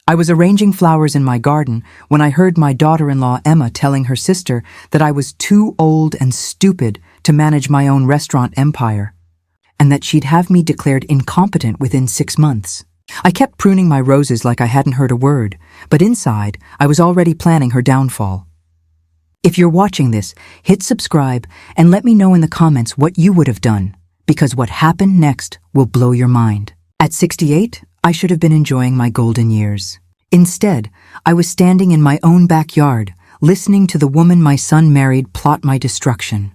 I was arranging flowers in my garden when I heard my daughter-in-law Emma telling her sister that I was too old and stupid to manage my own restaurant empire, and that she'd have me declared incompetent within 6 months. I kept pruning my roses like I hadn't heard a word, but inside, I was already planning her downfall. If you're watching this, hit subscribe and let me know in the comments what you would have done, because what happened next will blow your mind. At 68, I should have been enjoying my golden years. Instead, I was standing in my own backyard, listening to the woman my son married plot my destruction.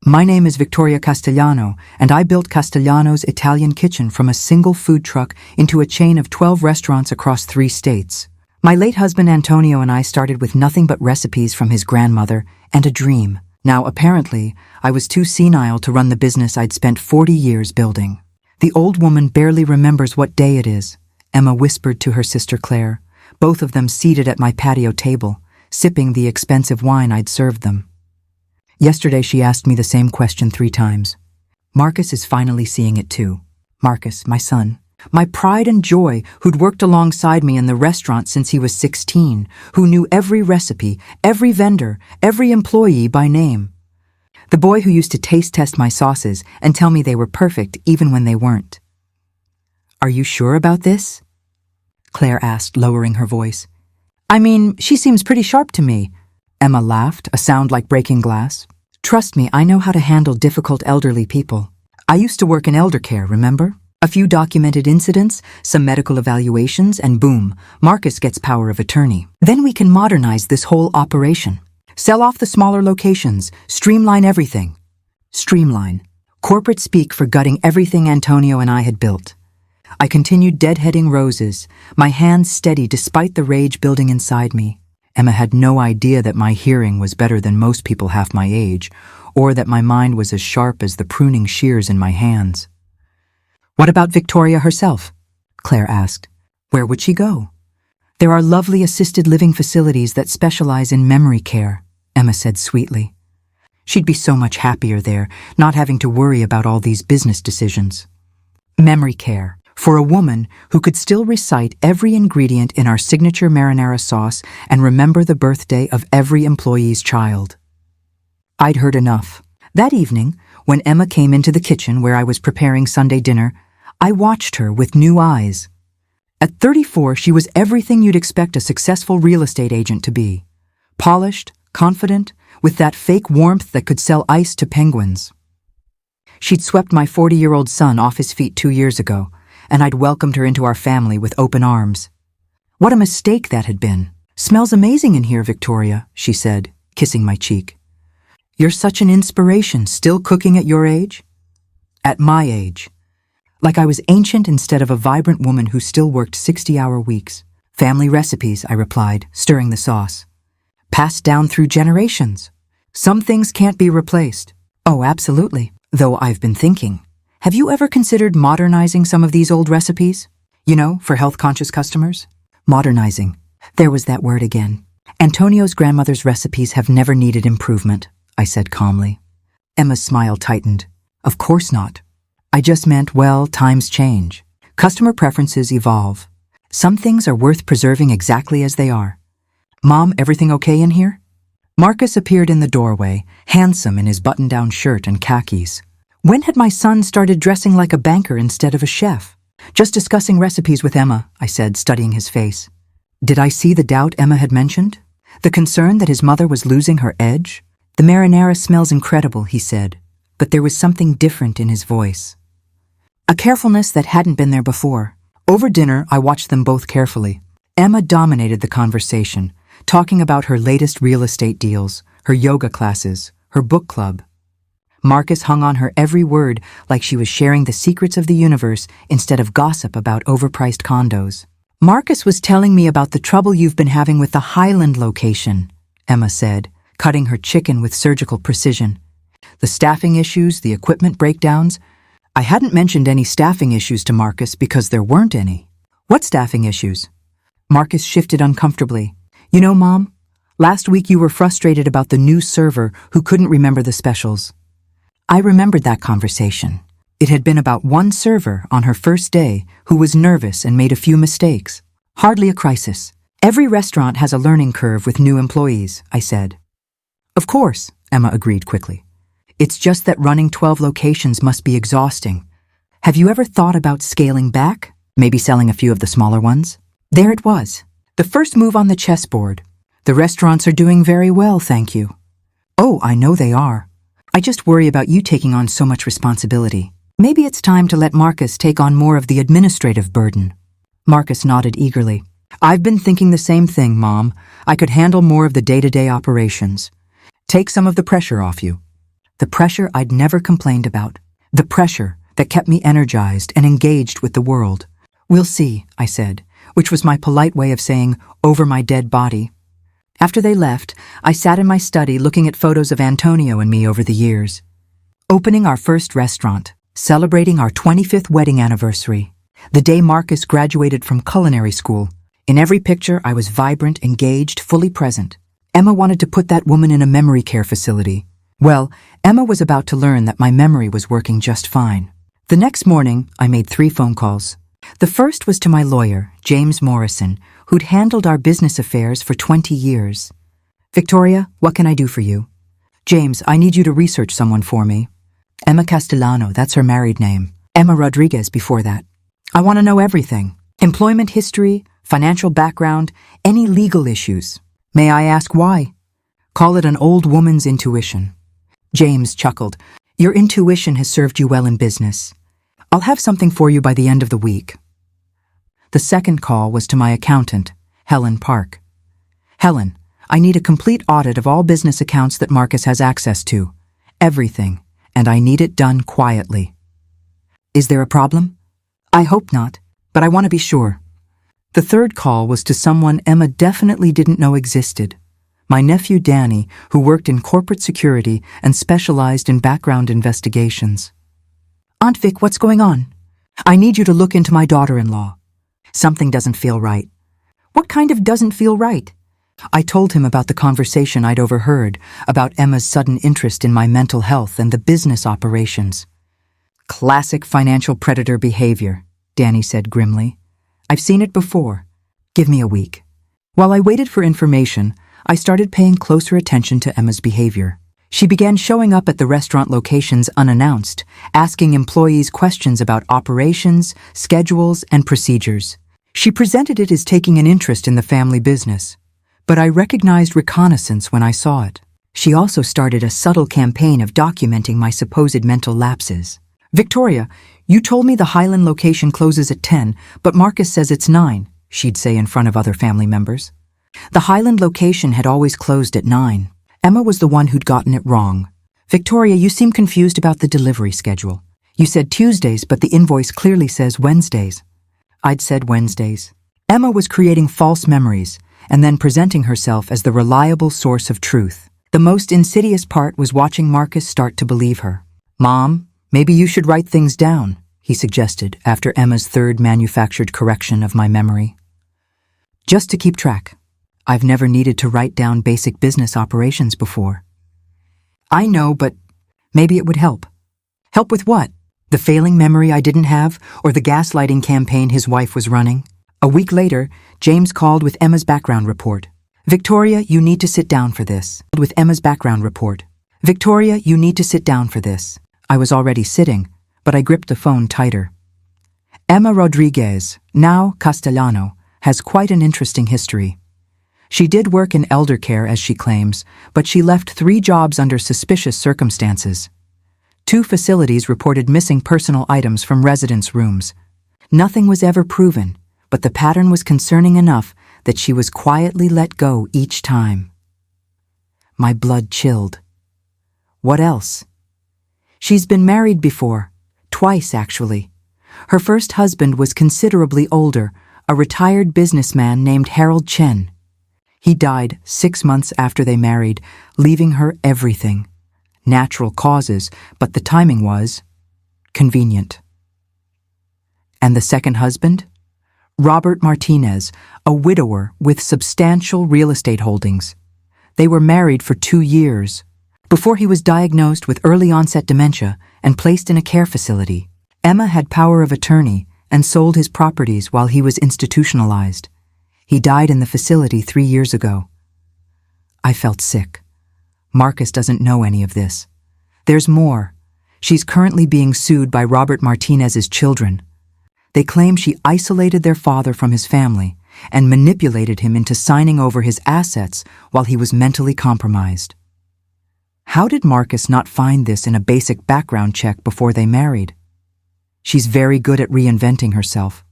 My name is Victoria Castellano, and I built Castellano's Italian Kitchen from a single food truck into a chain of 12 restaurants across 3 states. My late husband Antonio and I started with nothing but recipes from his grandmother and a dream. Now, apparently, I was too senile to run the business I'd spent 40 years building. The old woman barely remembers what day it is, Emma whispered to her sister Claire, both of them seated at my patio table, sipping the expensive wine I'd served them. Yesterday she asked me the same question 3 times. Marcus is finally seeing it too. Marcus, my son, my pride and joy, who'd worked alongside me in the restaurant since he was 16, who knew every recipe, every vendor, every employee by name. The boy who used to taste test my sauces and tell me they were perfect even when they weren't. Are you sure about this? Claire asked, lowering her voice. I mean, she seems pretty sharp to me. Emma laughed, a sound like breaking glass. Trust me, I know how to handle difficult elderly people. I used to work in elder care, remember? A few documented incidents, some medical evaluations, and boom, Marcus gets power of attorney. Then we can modernize this whole operation. Sell off the smaller locations, streamline everything. Streamline. Corporate speak for gutting everything Antonio and I had built. I continued deadheading roses, my hands steady despite the rage building inside me. Emma had no idea that my hearing was better than most people half my age, or that my mind was as sharp as the pruning shears in my hands. What about Victoria herself? Claire asked. Where would she go? There are lovely assisted living facilities that specialize in memory care, Emma said sweetly. She'd be so much happier there, not having to worry about all these business decisions. Memory care. For a woman who could still recite every ingredient in our signature marinara sauce and remember the birthday of every employee's child. I'd heard enough. That evening, when Emma came into the kitchen where I was preparing Sunday dinner, I watched her with new eyes. At 34, she was everything you'd expect a successful real estate agent to be. Polished, confident, with that fake warmth that could sell ice to penguins. She'd swept my 40-year-old son off his feet 2 years ago, and I'd welcomed her into our family with open arms. What a mistake that had been. Smells amazing in here, Victoria, she said, kissing my cheek. You're such an inspiration, still cooking at your age? At my age. Like I was ancient instead of a vibrant woman who still worked 60-hour weeks. Family recipes, I replied, stirring the sauce. Passed down through generations. Some things can't be replaced. Oh, absolutely. Though I've been thinking. Have you ever considered modernizing some of these old recipes? You know, for health-conscious customers? Modernizing. There was that word again. Antonio's grandmother's recipes have never needed improvement, I said calmly. Emma's smile tightened. Of course not. I just meant, well, times change. Customer preferences evolve. Some things are worth preserving exactly as they are. Mom, everything okay in here? Marcus appeared in the doorway, handsome in his button-down shirt and khakis. When had my son started dressing like a banker instead of a chef? Just discussing recipes with Emma, I said, studying his face. Did I see the doubt Emma had mentioned? The concern that his mother was losing her edge? The marinara smells incredible, he said, but there was something different in his voice. A carefulness that hadn't been there before. Over dinner, I watched them both carefully. Emma dominated the conversation, talking about her latest real estate deals, her yoga classes, her book club. Marcus hung on her every word like she was sharing the secrets of the universe instead of gossip about overpriced condos. Marcus was telling me about the trouble you've been having with the Highland location, Emma said, cutting her chicken with surgical precision. The staffing issues, the equipment breakdowns. I hadn't mentioned any staffing issues to Marcus because there weren't any. What staffing issues? Marcus shifted uncomfortably. You know, Mom, last week you were frustrated about the new server who couldn't remember the specials. I remembered that conversation. It had been about one server on her first day who was nervous and made a few mistakes. Hardly a crisis. Every restaurant has a learning curve with new employees, I said. Of course, Emma agreed quickly. It's just that running 12 locations must be exhausting. Have you ever thought about scaling back? Maybe selling a few of the smaller ones? There it was. The first move on the chessboard. The restaurants are doing very well, thank you. Oh, I know they are. I just worry about you taking on so much responsibility. Maybe it's time to let Marcus take on more of the administrative burden. Marcus nodded eagerly. I've been thinking the same thing, Mom. I could handle more of the day-to-day operations. Take some of the pressure off you. The pressure I'd never complained about. The pressure that kept me energized and engaged with the world. We'll see, I said, which was my polite way of saying, over my dead body. After they left, I sat in my study looking at photos of Antonio and me over the years. Opening our first restaurant, celebrating our 25th wedding anniversary, the day Marcus graduated from culinary school. In every picture, I was vibrant, engaged, fully present. Emma wanted to put that woman in a memory care facility. Well, Emma was about to learn that my memory was working just fine. The next morning, I made 3 phone calls. The first was to my lawyer, James Morrison, who'd handled our business affairs for 20 years. Victoria, what can I do for you? James, I need you to research someone for me. Emma Castellano, that's her married name. Emma Rodriguez before that. I want to know everything. Employment history, financial background, any legal issues. May I ask why? Call it an old woman's intuition. James chuckled. Your intuition has served you well in business. I'll have something for you by the end of the week. The second call was to my accountant, Helen Park. Helen, I need a complete audit of all business accounts that Marcus has access to. Everything. And I need it done quietly. Is there a problem? I hope not, but I want to be sure. The third call was to someone Emma definitely didn't know existed. My nephew Danny, who worked in corporate security and specialized in background investigations. Aunt Vic, what's going on? I need you to look into my daughter-in-law. Something doesn't feel right. What kind of doesn't feel right? I told him about the conversation I'd overheard about Emma's sudden interest in my mental health and the business operations. Classic financial predator behavior, Danny said grimly. I've seen it before. Give me a week. While I waited for information, I started paying closer attention to Emma's behavior. She began showing up at the restaurant locations unannounced, asking employees questions about operations, schedules, and procedures. She presented it as taking an interest in the family business, but I recognized reconnaissance when I saw it. She also started a subtle campaign of documenting my supposed mental lapses. Victoria, you told me the Highland location closes at 10, but Marcus says it's 9, she'd say in front of other family members. The Highland location had always closed at 9. Emma was the one who'd gotten it wrong. Victoria, you seem confused about the delivery schedule. You said Tuesdays, but the invoice clearly says Wednesdays. I'd said Wednesdays. Emma was creating false memories and then presenting herself as the reliable source of truth. The most insidious part was watching Marcus start to believe her. Mom, maybe you should write things down, he suggested after Emma's third manufactured correction of my memory. Just to keep track. I've never needed to write down basic business operations before. I know, but maybe it would help. Help with what? The failing memory I didn't have, or the gaslighting campaign his wife was running? A week later, James called with Emma's background report. Victoria, you need to sit down for this. With Emma's background report. Victoria, you need to sit down for this. I was already sitting, but I gripped the phone tighter. Emma Rodriguez, now Castellano, has quite an interesting history. She did work in elder care, as she claims, but she left 3 jobs under suspicious circumstances. 2 facilities reported missing personal items from residents' rooms. Nothing was ever proven, but the pattern was concerning enough that she was quietly let go each time. My blood chilled. What else? She's been married before, twice actually. Her first husband was considerably older, a retired businessman named Harold Chen. He died 6 months after they married, leaving her everything. Natural causes, but the timing was convenient. And the second husband? Robert Martinez, a widower with substantial real estate holdings. They were married for 2 years. Before he was diagnosed with early-onset dementia and placed in a care facility, Emma had power of attorney and sold his properties while he was institutionalized. He died in the facility 3 years ago. I felt sick. Marcus doesn't know any of this. There's more. She's currently being sued by Robert Martinez's children. They claim she isolated their father from his family and manipulated him into signing over his assets while he was mentally compromised. How did Marcus not find this in a basic background check before they married? She's very good at reinventing herself.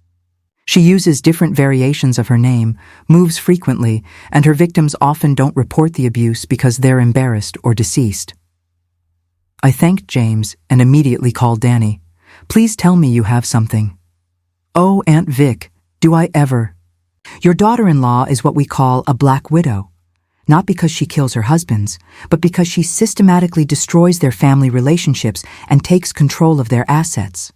She uses different variations of her name, moves frequently, and her victims often don't report the abuse because they're embarrassed or deceased. I thanked James and immediately called Danny. Please tell me you have something. Oh, Aunt Vic, do I ever? Your daughter-in-law is what we call a black widow. Not because she kills her husbands, but because she systematically destroys their family relationships and takes control of their assets.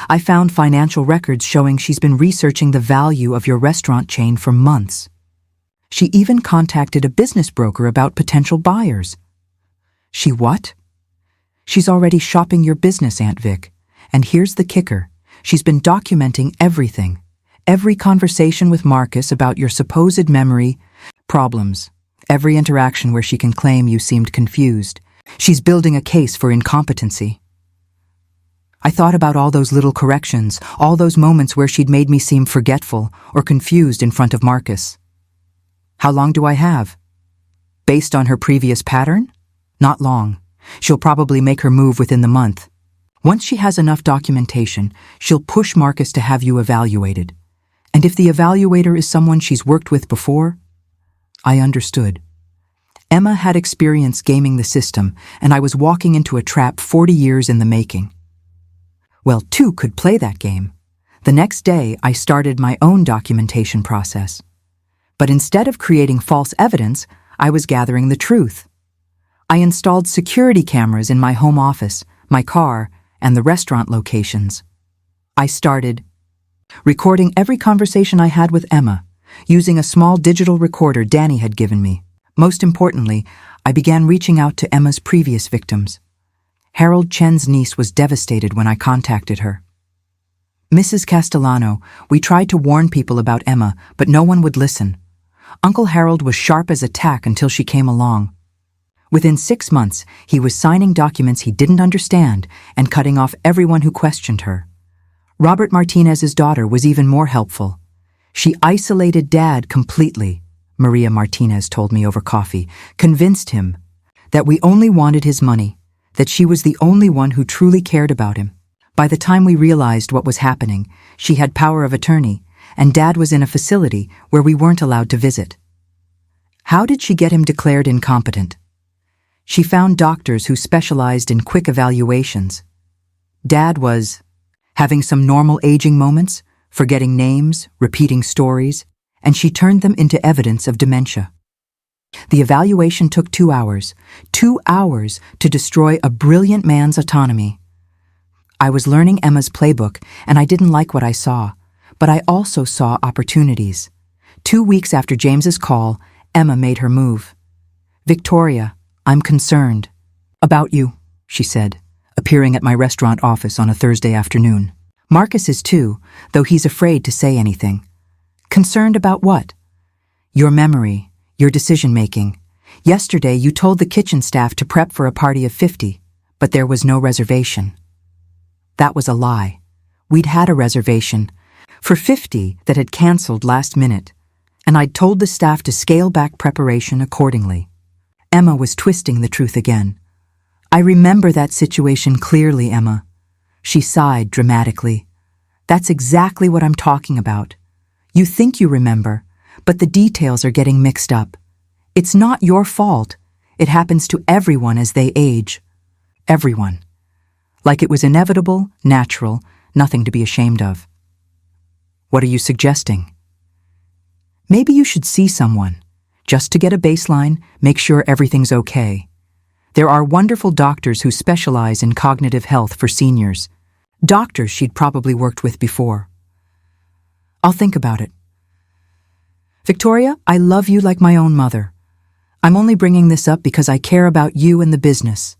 I found financial records showing she's been researching the value of your restaurant chain for months. She even contacted a business broker about potential buyers. She what? She's already shopping your business, Aunt Vic. And here's the kicker. She's been documenting everything. Every conversation with Marcus about your supposed memory problems. Every interaction where she can claim you seemed confused. She's building a case for incompetency. I thought about all those little corrections, all those moments where she'd made me seem forgetful or confused in front of Marcus. How long do I have? Based on her previous pattern? Not long. She'll probably make her move within the month. Once she has enough documentation, she'll push Marcus to have you evaluated. And if the evaluator is someone she's worked with before, I understood. Emma had experience gaming the system, and I was walking into a trap 40 years in the making. Well, two could play that game. The next day, I started my own documentation process. But instead of creating false evidence, I was gathering the truth. I installed security cameras in my home office, my car, and the restaurant locations. I started recording every conversation I had with Emma, using a small digital recorder Danny had given me. Most importantly, I began reaching out to Emma's previous victims. Harold Chen's niece was devastated when I contacted her. Mrs. Castellano, we tried to warn people about Emma, but no one would listen. Uncle Harold was sharp as a tack until she came along. Within 6 months, he was signing documents he didn't understand and cutting off everyone who questioned her. Robert Martinez's daughter was even more helpful. She isolated Dad completely, Maria Martinez told me over coffee, convinced him that we only wanted his money, that she was the only one who truly cared about him. By the time we realized what was happening, she had power of attorney, and Dad was in a facility where we weren't allowed to visit. How did she get him declared incompetent? She found doctors who specialized in quick evaluations. Dad was having some normal aging moments, forgetting names, repeating stories, and she turned them into evidence of dementia. The evaluation took 2 hours. 2 hours to destroy a brilliant man's autonomy. I was learning Emma's playbook, and I didn't like what I saw, but I also saw opportunities. 2 weeks after James's call, Emma made her move. "Victoria, I'm concerned." "About you," she said, appearing at my restaurant office on a Thursday afternoon. Marcus is too, though he's afraid to say anything. "Concerned about what?" "Your memory. Your decision-making. Yesterday, you told the kitchen staff to prep for a party of 50, but there was no reservation." That was a lie. We'd had a reservation for 50 that had canceled last minute, and I'd told the staff to scale back preparation accordingly. Emma was twisting the truth again. "I remember that situation clearly, Emma." She sighed dramatically. "That's exactly what I'm talking about. You think you remember, but the details are getting mixed up. It's not your fault. It happens to everyone as they age. Everyone. Like it was inevitable, natural, nothing to be ashamed of." "What are you suggesting?" "Maybe you should see someone, just to get a baseline, make sure everything's okay. There are wonderful doctors who specialize in cognitive health for seniors. Doctors she'd probably worked with before." "I'll think about it." "Victoria, I love you like my own mother. I'm only bringing this up because I care about you and the business.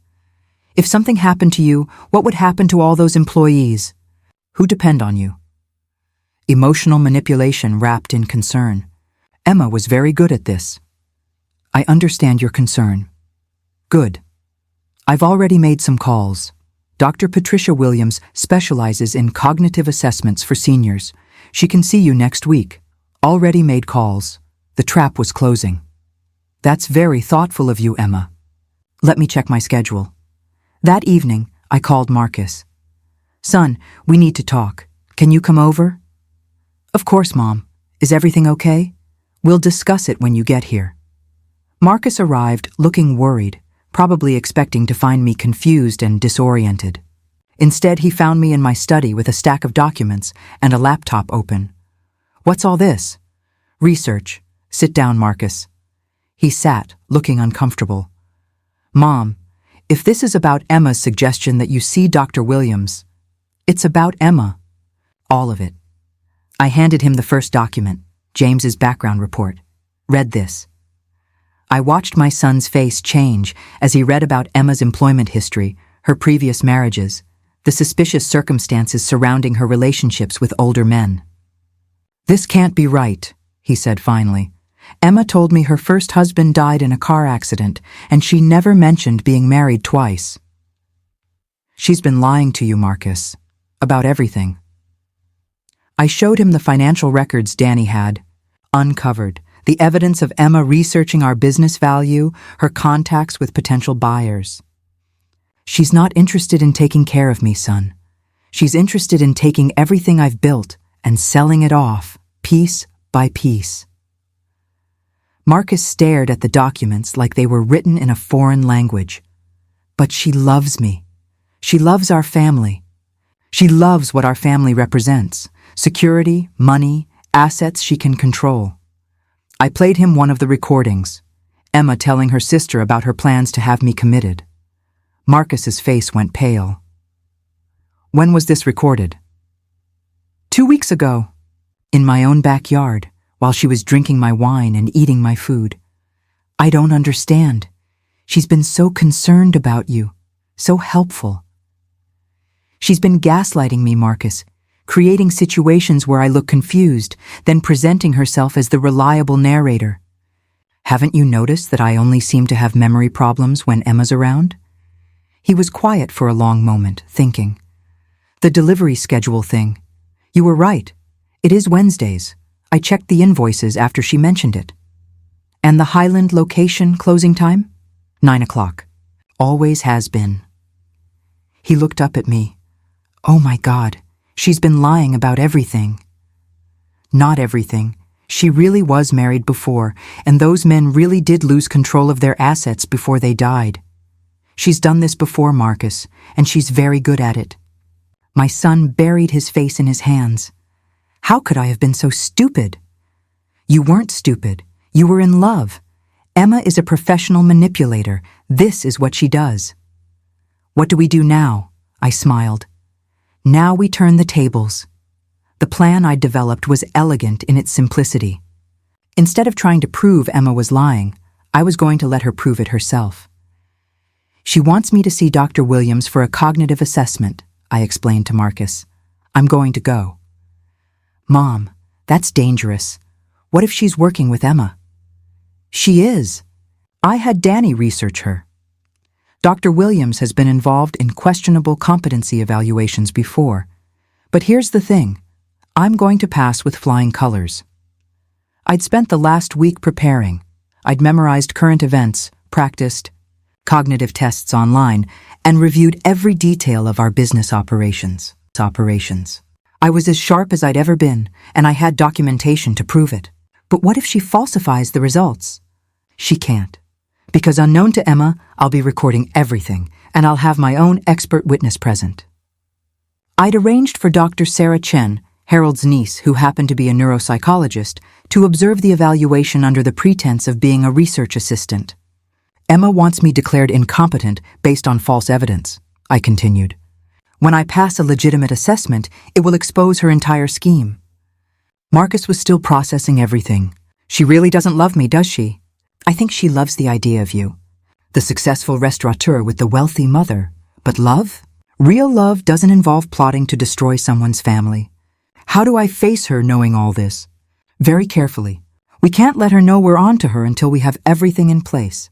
If something happened to you, what would happen to all those employees who depend on you?" Emotional manipulation wrapped in concern. Emma was very good at this. I understand your concern. Good. I've already made some calls. Dr. Patricia Williams specializes in cognitive assessments for seniors. She can see you next week. Already made calls. The trap was closing. That's very thoughtful of you, Emma. Let me check my schedule. That evening, I called Marcus. Son, we need to talk. Can you come over? Of course, Mom. Is everything okay? We'll discuss it when you get here. Marcus arrived looking worried, probably expecting to find me confused and disoriented. Instead, he found me in my study with a stack of documents and a laptop open. What's all this? Research. Sit down, Marcus. He sat, looking uncomfortable. Mom, if this is about Emma's suggestion that you see Dr. Williams, it's about Emma. All of it. I handed him the first document, James's background report. Read this. I watched my son's face change as he read about Emma's employment history, her previous marriages, the suspicious circumstances surrounding her relationships with older men. This can't be right, he said finally. Emma told me her first husband died in a car accident, and she never mentioned being married twice. She's been lying to you, Marcus, about everything. I showed him the financial records Danny had, uncovered, the evidence of Emma researching our business value, her contacts with potential buyers. She's not interested in taking care of me, son. She's interested in taking everything I've built and selling it off, piece by piece. Marcus stared at the documents like they were written in a foreign language. But she loves me. She loves our family. She loves what our family represents: security, money, assets she can control. I played him one of the recordings, Emma telling her sister about her plans to have me committed. Marcus's face went pale. When was this recorded? 2 weeks ago, in my own backyard, while she was drinking my wine and eating my food. I don't understand. She's been so concerned about you, so helpful. She's been gaslighting me, Marcus, creating situations where I look confused, then presenting herself as the reliable narrator. Haven't you noticed that I only seem to have memory problems when Emma's around? He was quiet for a long moment, thinking. The delivery schedule thing. You were right. It is Wednesdays. I checked the invoices after she mentioned it. And the Highland location closing time? 9 o'clock. Always has been. He looked up at me. Oh my God. She's been lying about everything. Not everything. She really was married before, and those men really did lose control of their assets before they died. She's done this before, Marcus, and she's very good at it. My son buried his face in his hands. How could I have been so stupid? You weren't stupid. You were in love. Emma is a professional manipulator. This is what she does. What do we do now? I smiled. Now we turn the tables. The plan I developed was elegant in its simplicity. Instead of trying to prove Emma was lying, I was going to let her prove it herself. She wants me to see Dr. Williams for a cognitive assessment, I explained to Marcus. I'm going to go. Mom, that's dangerous. What if she's working with Emma? She is. I had Danny research her. Dr. Williams has been involved in questionable competency evaluations before. But here's the thing. I'm going to pass with flying colors. I'd spent the last week preparing. I'd memorized current events, practiced cognitive tests online, and reviewed every detail of our business operations. I was as sharp as I'd ever been, and I had documentation to prove it. But what if she falsifies the results? She can't. Because unknown to Emma, I'll be recording everything, and I'll have my own expert witness present. I'd arranged for Dr. Sarah Chen, Harold's niece, who happened to be a neuropsychologist, to observe the evaluation under the pretense of being a research assistant. Emma wants me declared incompetent based on false evidence, I continued. When I pass a legitimate assessment, it will expose her entire scheme. Marcus was still processing everything. She really doesn't love me, does she? I think she loves the idea of you. The successful restaurateur with the wealthy mother. But love? Real love doesn't involve plotting to destroy someone's family. How do I face her knowing all this? Very carefully. We can't let her know we're on to her until we have everything in place.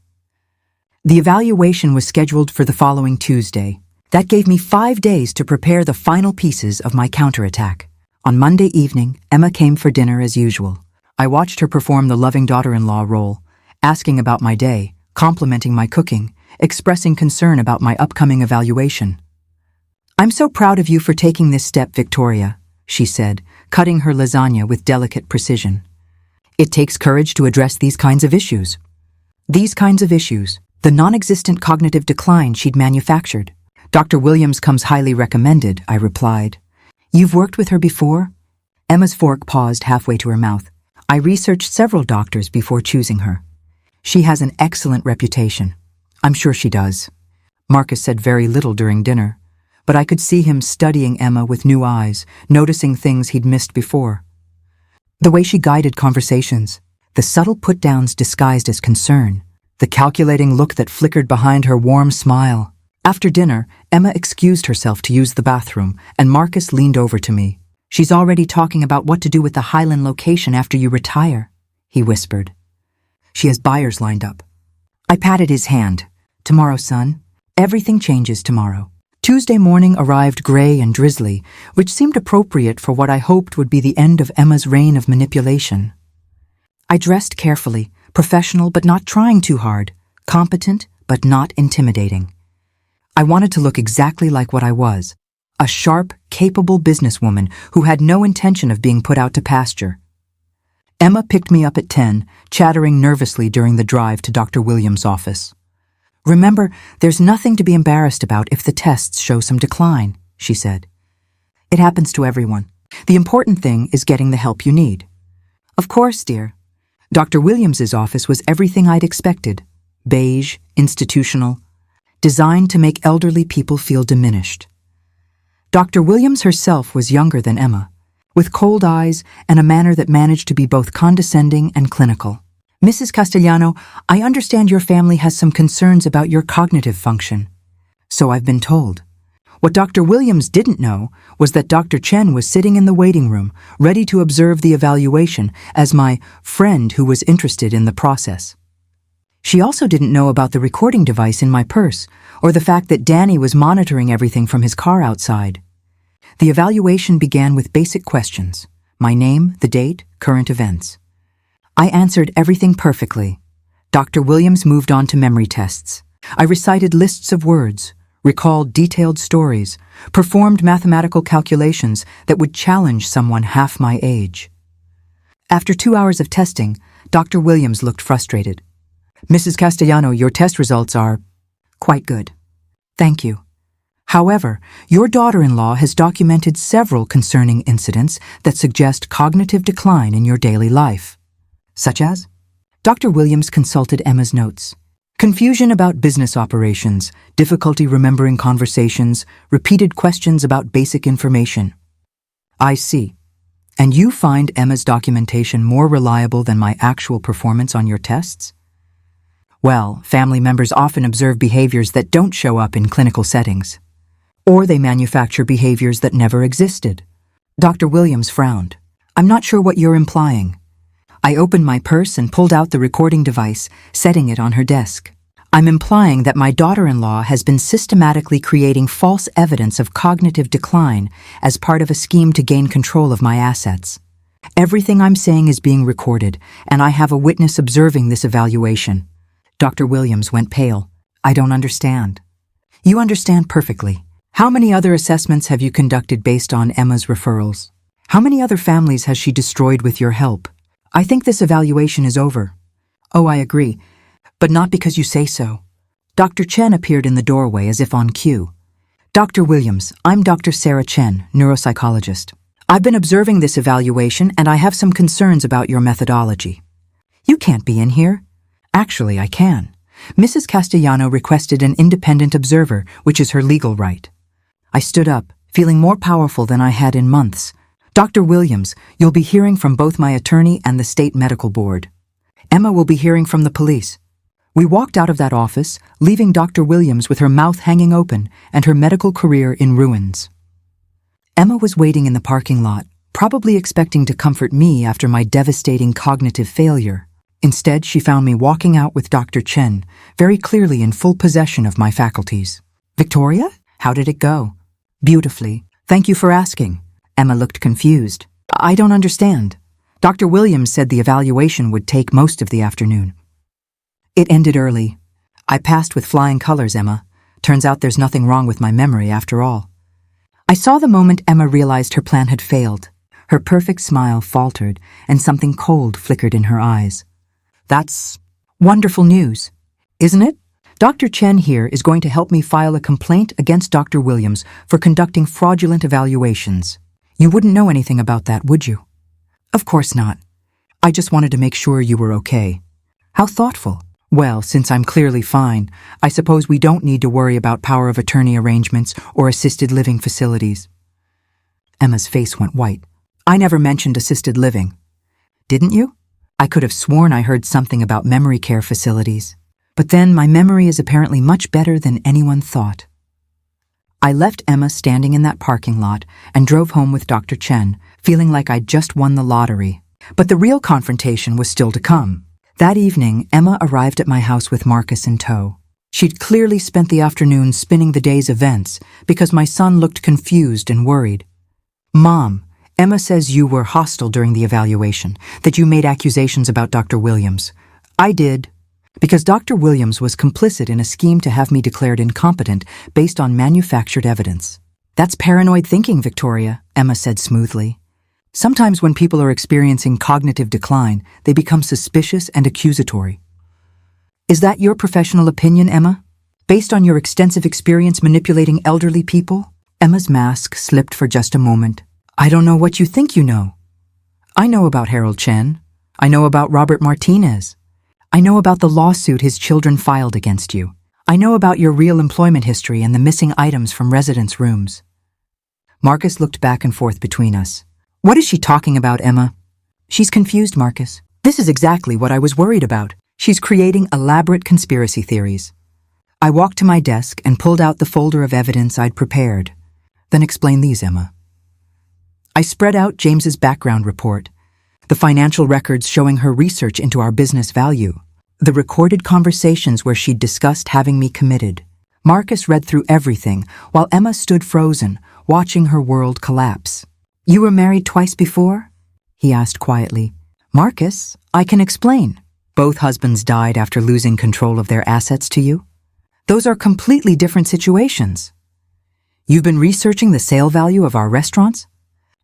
The evaluation was scheduled for the following Tuesday. That gave me 5 days to prepare the final pieces of my counterattack. On Monday evening, Emma came for dinner as usual. I watched her perform the loving daughter-in-law role, asking about my day, complimenting my cooking, expressing concern about my upcoming evaluation. "I'm so proud of you for taking this step, Victoria," she said, cutting her lasagna with delicate precision. "It takes courage to address these kinds of issues." These kinds of issues, the non-existent cognitive decline she'd manufactured. "Dr. Williams comes highly recommended," I replied. "You've worked with her before?" Emma's fork paused halfway to her mouth. "I researched several doctors before choosing her. She has an excellent reputation." "I'm sure she does." Marcus said very little during dinner, but I could see him studying Emma with new eyes, noticing things he'd missed before. The way she guided conversations, the subtle put-downs disguised as concern, the calculating look that flickered behind her warm smile. After dinner, Emma excused herself to use the bathroom, and Marcus leaned over to me. "She's already talking about what to do with the Highland location after you retire," he whispered. "She has buyers lined up." I patted his hand. "Tomorrow, son. Everything changes tomorrow." Tuesday morning arrived gray and drizzly, which seemed appropriate for what I hoped would be the end of Emma's reign of manipulation. I dressed carefully, professional but not trying too hard, competent but not intimidating. I wanted to look exactly like what I was, a sharp, capable businesswoman who had no intention of being put out to pasture. Emma picked me up at 10, chattering nervously during the drive to Dr. Williams' office. "Remember, there's nothing to be embarrassed about if the tests show some decline," she said. "It happens to everyone. The important thing is getting the help you need." "Of course, dear." Dr. Williams' office was everything I'd expected. Beige, institutional, designed to make elderly people feel diminished. Dr. Williams herself was younger than Emma, with cold eyes and a manner that managed to be both condescending and clinical. "Mrs. Castellano, I understand your family has some concerns about your cognitive function." "So I've been told." What Dr. Williams didn't know was that Dr. Chen was sitting in the waiting room, ready to observe the evaluation as my friend who was interested in the process. She also didn't know about the recording device in my purse, or the fact that Danny was monitoring everything from his car outside. The evaluation began with basic questions: my name, the date, current events. I answered everything perfectly. Dr. Williams moved on to memory tests. I recited lists of words, recalled detailed stories, performed mathematical calculations that would challenge someone half my age. After 2 hours of testing, Dr. Williams looked frustrated. "Mrs. Castellano, your test results are quite good." "Thank you. However, your daughter-in-law has documented several concerning incidents that suggest cognitive decline in your daily life." "Such as?" Dr. Williams consulted Emma's notes. "Confusion about business operations, difficulty remembering conversations, repeated questions about basic information." "I see. And you find Emma's documentation more reliable than my actual performance on your tests?" "Well, family members often observe behaviors that don't show up in clinical settings. Or they manufacture behaviors that never existed." Dr. Williams frowned. "I'm not sure what you're implying." I opened my purse and pulled out the recording device, setting it on her desk. "I'm implying that my daughter-in-law has been systematically creating false evidence of cognitive decline as part of a scheme to gain control of my assets. Everything I'm saying is being recorded, and I have a witness observing this evaluation." Dr. Williams went pale. "I don't understand." "You understand perfectly. How many other assessments have you conducted based on Emma's referrals? How many other families has she destroyed with your help? I think this evaluation is over." "Oh, I agree, but not because you say so." Dr. Chen appeared in the doorway as if on cue. "Dr. Williams, I'm Dr. Sarah Chen, neuropsychologist. I've been observing this evaluation and I have some concerns about your methodology." "You can't be in here." "Actually, I can. Mrs. Castellano requested an independent observer, which is her legal right." I stood up, feeling more powerful than I had in months. "Dr. Williams, you'll be hearing from both my attorney and the state medical board. Emma will be hearing from the police." We walked out of that office, leaving Dr. Williams with her mouth hanging open and her medical career in ruins. Emma was waiting in the parking lot, probably expecting to comfort me after my devastating cognitive failure. Instead, she found me walking out with Dr. Chen, very clearly in full possession of my faculties. "Victoria? How did it go?" "Beautifully. Thank you for asking." Emma looked confused. "I don't understand. Dr. Williams said the evaluation would take most of the afternoon." "It ended early. I passed with flying colors, Emma. Turns out there's nothing wrong with my memory after all." I saw the moment Emma realized her plan had failed. Her perfect smile faltered, and something cold flickered in her eyes. "That's wonderful news, isn't it? Dr. Chen here is going to help me file a complaint against Dr. Williams for conducting fraudulent evaluations. You wouldn't know anything about that, would you?" "Of course not. I just wanted to make sure you were okay." "How thoughtful. Well, since I'm clearly fine, I suppose we don't need to worry about power of attorney arrangements or assisted living facilities." Emma's face went white. "I never mentioned assisted living." "Didn't you? I could have sworn I heard something about memory care facilities. But then my memory is apparently much better than anyone thought." I left Emma standing in that parking lot and drove home with Dr. Chen, feeling like I'd just won the lottery. But the real confrontation was still to come. That evening, Emma arrived at my house with Marcus in tow. She'd clearly spent the afternoon spinning the day's events because my son looked confused and worried. "Mom, Emma says you were hostile during the evaluation, that you made accusations about Dr. Williams." "I did. Because Dr. Williams was complicit in a scheme to have me declared incompetent based on manufactured evidence." "That's paranoid thinking, Victoria," Emma said smoothly. "Sometimes when people are experiencing cognitive decline, they become suspicious and accusatory." "Is that your professional opinion, Emma? Based on your extensive experience manipulating elderly people?" Emma's mask slipped for just a moment. "I don't know what you think you know. I know about Harold Chen. I know about Robert Martinez. I know about the lawsuit his children filed against you. I know about your real employment history and the missing items from residence rooms." Marcus looked back and forth between us. "What is she talking about, Emma?" "She's confused, Marcus. This is exactly what I was worried about. She's creating elaborate conspiracy theories." I walked to my desk and pulled out the folder of evidence I'd prepared. "Then explain these, Emma." I spread out James's background report, the financial records showing her research into our business value, the recorded conversations where she'd discussed having me committed. Marcus read through everything, while Emma stood frozen, watching her world collapse. "You were married twice before?" he asked quietly. "Marcus, I can explain. Both husbands died after losing control of their assets to you. Those are completely different situations. You've been researching the sale value of our restaurants?"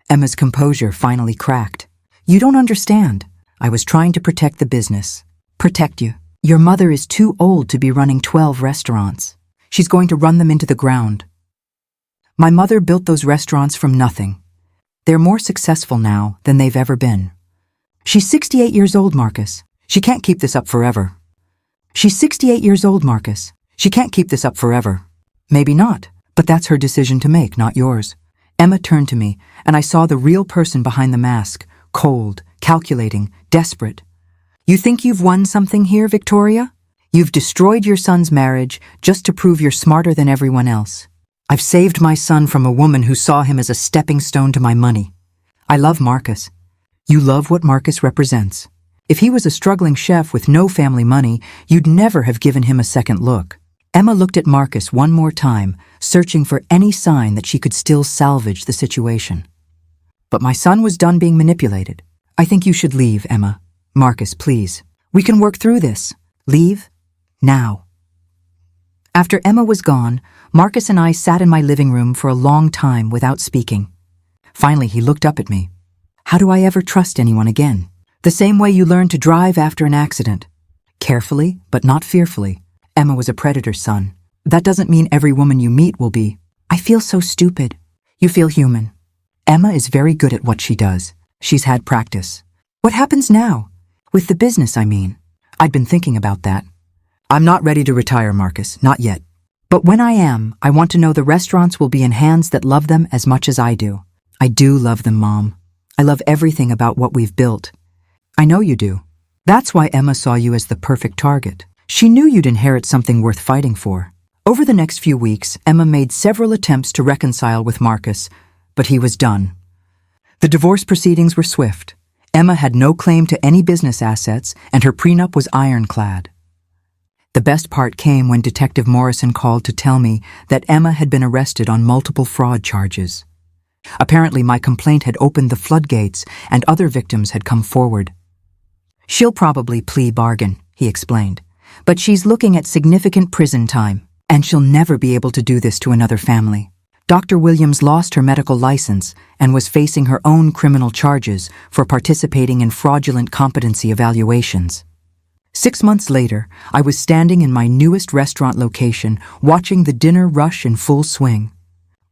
Emma's composure finally cracked. "You don't understand. I was trying to protect the business." "Protect you? Your mother is too old to be running 12 restaurants. She's going to run them into the ground." "My mother built those restaurants from nothing. They're more successful now than they've ever been." "She's 68 years old, Marcus. She can't keep this up forever." "She's 68 years old, Marcus. She can't keep this up forever." "Maybe not, but that's her decision to make, not yours." Emma turned to me, and I saw the real person behind the mask, cold, calculating, desperate. "You think you've won something here, Victoria? You've destroyed your son's marriage just to prove you're smarter than everyone else. I've saved my son from a woman who saw him as a stepping stone to my money. I love Marcus. You love what Marcus represents. If he was a struggling chef with no family money, you'd never have given him a second look." Emma looked at Marcus one more time, searching for any sign that she could still salvage the situation. "But my son was done being manipulated. I think you should leave, Emma. Marcus, please. We can work through this. Leave now." After Emma was gone, Marcus and I sat in my living room for a long time without speaking. Finally, he looked up at me. "How do I ever trust anyone again?" "The same way you learn to drive after an accident. Carefully, but not fearfully." Emma was a predator's son. "That doesn't mean every woman you meet will be." "I feel so stupid." "You feel human. Emma is very good at what she does. She's had practice." "What happens now? With the business, I mean." "I'd been thinking about that. I'm not ready to retire, Marcus, not yet. But when I am, I want to know the restaurants will be in hands that love them as much as I do." "I do love them, Mom. I love everything about what we've built." "I know you do. That's why Emma saw you as the perfect target. She knew you'd inherit something worth fighting for." Over the next few weeks, Emma made several attempts to reconcile with Marcus, but he was done. The divorce proceedings were swift. Emma had no claim to any business assets, and her prenup was ironclad. The best part came when Detective Morrison called to tell me that Emma had been arrested on multiple fraud charges. Apparently, my complaint had opened the floodgates, and other victims had come forward. "She'll probably plea bargain," he explained, "but she's looking at significant prison time, and she'll never be able to do this to another family." Dr. Williams lost her medical license and was facing her own criminal charges for participating in fraudulent competency evaluations. 6 months later, I was standing in my newest restaurant location, watching the dinner rush in full swing.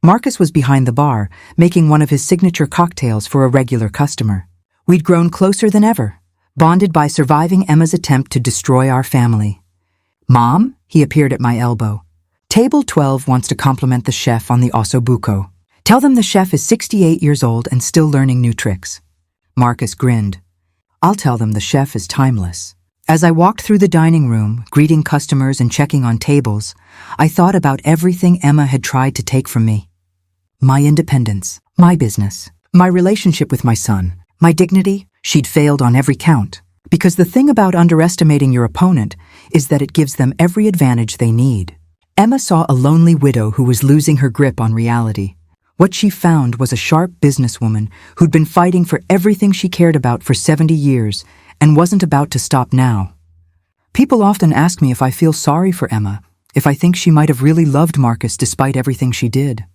Marcus was behind the bar, making one of his signature cocktails for a regular customer. We'd grown closer than ever, bonded by surviving Emma's attempt to destroy our family. "Mom?" He appeared at my elbow. "Table 12 wants to compliment the chef on the ossobuco. Tell them the chef is 68 years old and still learning new tricks." Marcus grinned. "I'll tell them the chef is timeless." As I walked through the dining room, greeting customers and checking on tables, I thought about everything Emma had tried to take from me. My independence, my business, my relationship with my son, my dignity. She'd failed on every count. Because the thing about underestimating your opponent is that it gives them every advantage they need. Emma saw a lonely widow who was losing her grip on reality. What she found was a sharp businesswoman who'd been fighting for everything she cared about for 70 years and wasn't about to stop now. People often ask me if I feel sorry for Emma, if I think she might have really loved Marcus despite everything she did.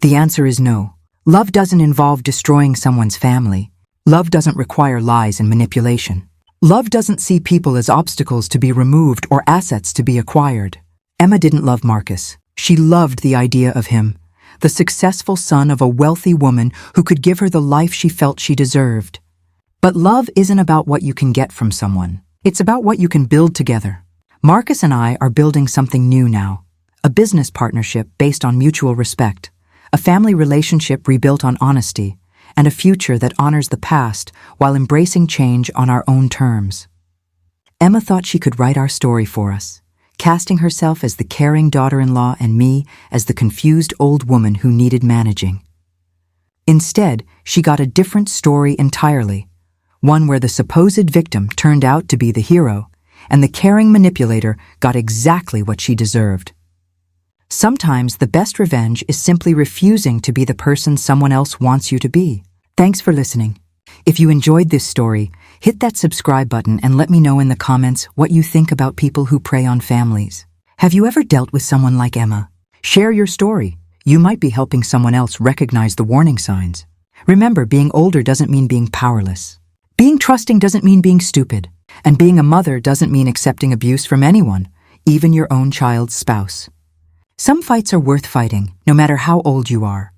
The answer is no. Love doesn't involve destroying someone's family. Love doesn't require lies and manipulation. Love doesn't see people as obstacles to be removed or assets to be acquired. Emma didn't love Marcus. She loved the idea of him, the successful son of a wealthy woman who could give her the life she felt she deserved. But love isn't about what you can get from someone. It's about what you can build together. Marcus and I are building something new now, a business partnership based on mutual respect, a family relationship rebuilt on honesty, and a future that honors the past while embracing change on our own terms. Emma thought she could write our story for us, casting herself as the caring daughter-in-law and me as the confused old woman who needed managing. Instead, she got a different story entirely, one where the supposed victim turned out to be the hero, and the caring manipulator got exactly what she deserved. Sometimes the best revenge is simply refusing to be the person someone else wants you to be. Thanks for listening. If you enjoyed this story, hit that subscribe button and let me know in the comments what you think about people who prey on families. Have you ever dealt with someone like Emma? Share your story. You might be helping someone else recognize the warning signs. Remember, being older doesn't mean being powerless. Being trusting doesn't mean being stupid. And being a mother doesn't mean accepting abuse from anyone, even your own child's spouse. Some fights are worth fighting, no matter how old you are.